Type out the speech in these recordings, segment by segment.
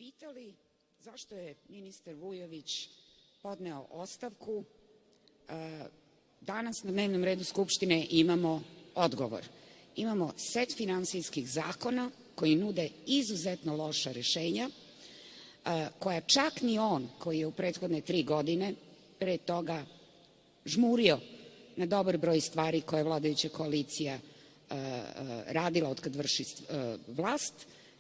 pitali zašto je ministar Vujović podneo ostavku, danas na dnevnom redu Skupštine imamo odgovor. Imamo set finansijskih zakona koji nude izuzetno loša rešenja, koja čak ni on, koji je u prethodne 3 godine pre toga žmurio na dobar broj stvari koje je vladajuća koalicija radila od kad vrši vlast,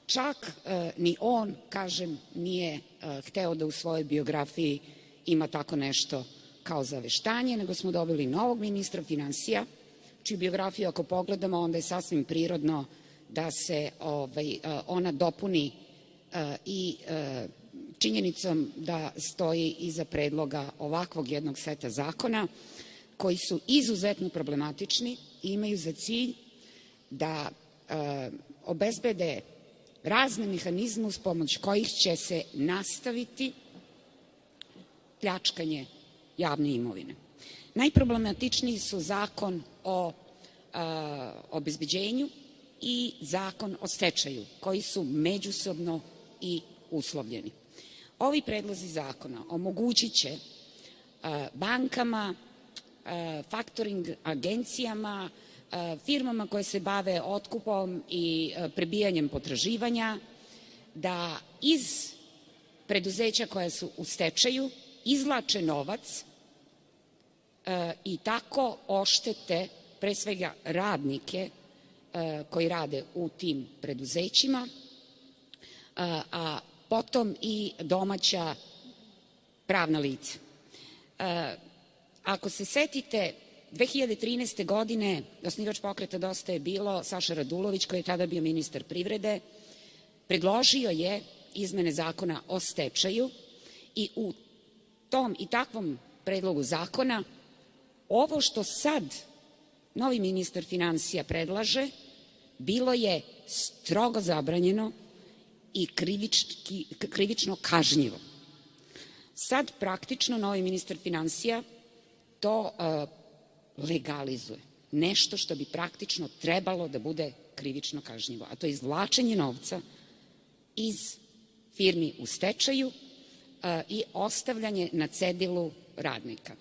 čak ni on, kažem, nije hteo da u svojoj biografiji ima tako nešto kao zaveštanje, nego smo dobili novog ministra finansija, čiju biografiju ako pogledamo, onda je sasvim prirodno da se ona dopuni i činjenicom da stoji iza predloga ovakvog jednog seta zakona, koji su izuzetno problematični i imaju za cilj da obezbede razne mehanizme uz pomoć kojih će se nastaviti pljačkanje javne imovine. Najproblematičniji su Zakon o obezbeđenju i Zakon o stečaju, koji su međusobno i uslovljeni. Ovi predlozi zakona omogućiće bankama, faktoring agencijama, firmama koje se bave otkupom i prebijanjem potraživanja, da iz preduzeća koja su u stečaju izvlače novac i tako oštete pre svega radnike koji rade u tim preduzećima, a potom i domaća pravna lica. Ako se setite, 2013. godine osnivač pokreta Dosta je bilo, Saša Radulović, koji je tada bio ministar privrede, predložio je izmene Zakona o stečaju i u tom i takvom predlogu zakona ovo što sad novi ministar finansija predlaže bilo je strogo zabranjeno i krivično kažnjivo. Sad praktično novi ministar finansija to legalizuje. Nešto što bi praktično trebalo da bude krivično kažnjivo, a to je izvlačenje novca iz firmi u stečaju i ostavljanje na cedilu radnika.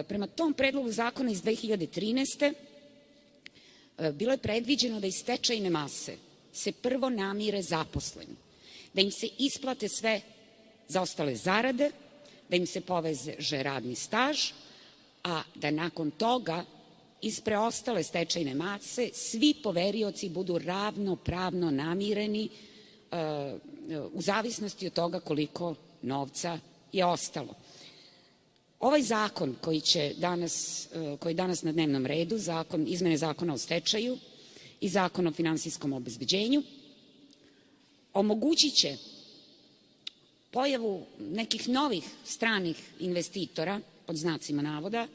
Prema tom predlogu zakona iz 2013. bilo je predviđeno da iz stečajne mase se prvo namire zaposleni, da im se isplate sve zaostale zarade, da im se poveže radni staž, a da nakon toga iz preostale stečajne mase svi poverioci budu ravnopravno namireni u zavisnosti od toga koliko novca je ostalo. Ovaj zakon koji je danas na dnevnom redu, izmene Zakona o stečaju i Zakon o finansijskom obezbeđenju, omogućit će pojavu nekih novih stranih investitora, pod znacima navoda,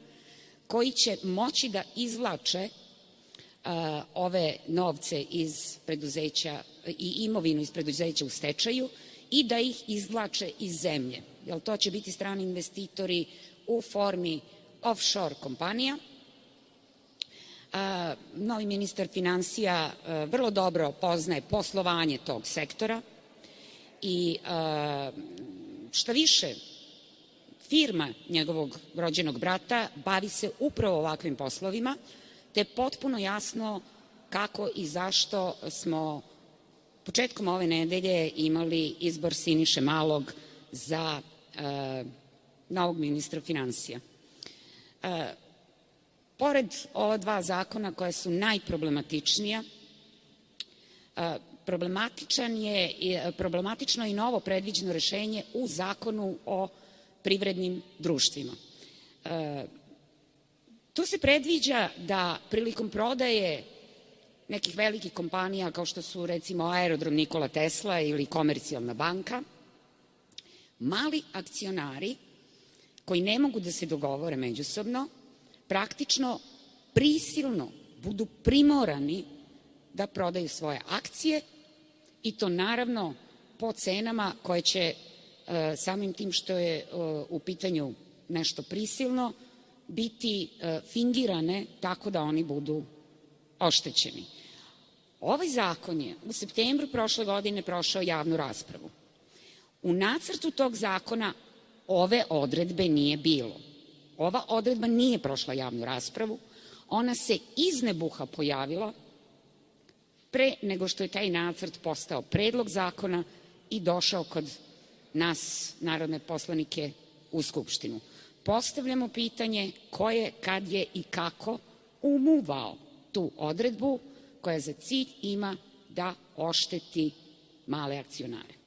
koji će moći da izvlače ove novce iz preduzeća i imovinu iz preduzeća u stečaju i da ih izvlače iz zemlje. Jer to će biti strani investitori u formi offshore kompanija. Novi ministar finansija vrlo dobro poznaje poslovanje tog sektora i šta više, firma njegovog rođenog brata bavi se upravo ovakvim poslovima, te je potpuno jasno kako i zašto smo početkom ove nedelje imali izbor Siniše Malog za novog ministra finansija. Pored ova 2 zakona koja su najproblematičnija, problematično je i novo predviđeno rešenje u Zakonu o privrednim društvima. Tu se predviđa da prilikom prodaje nekih velikih kompanija kao što su recimo Aerodrom Nikola Tesla ili Komercijalna banka, mali akcionari koji ne mogu da se dogovore međusobno, praktično prisilno budu primorani da prodaju svoje akcije i to naravno po cenama koje će samim tim što je u pitanju nešto prisilno biti fingirane tako da oni budu oštećeni. Ovaj zakon je u septembru prošle godine prošao javnu raspravu. U nacrtu tog zakona ove odredbe nije bilo. Ova odredba nije prošla javnu raspravu, ona se iz nebuha pojavila pre nego što je taj nacrt postao predlog zakona i došao kod nas, narodne poslanike, u Skupštinu. Postavljamo pitanje ko je, kad je i kako umuvao tu odredbu koja za cilj ima da ošteti male akcionare.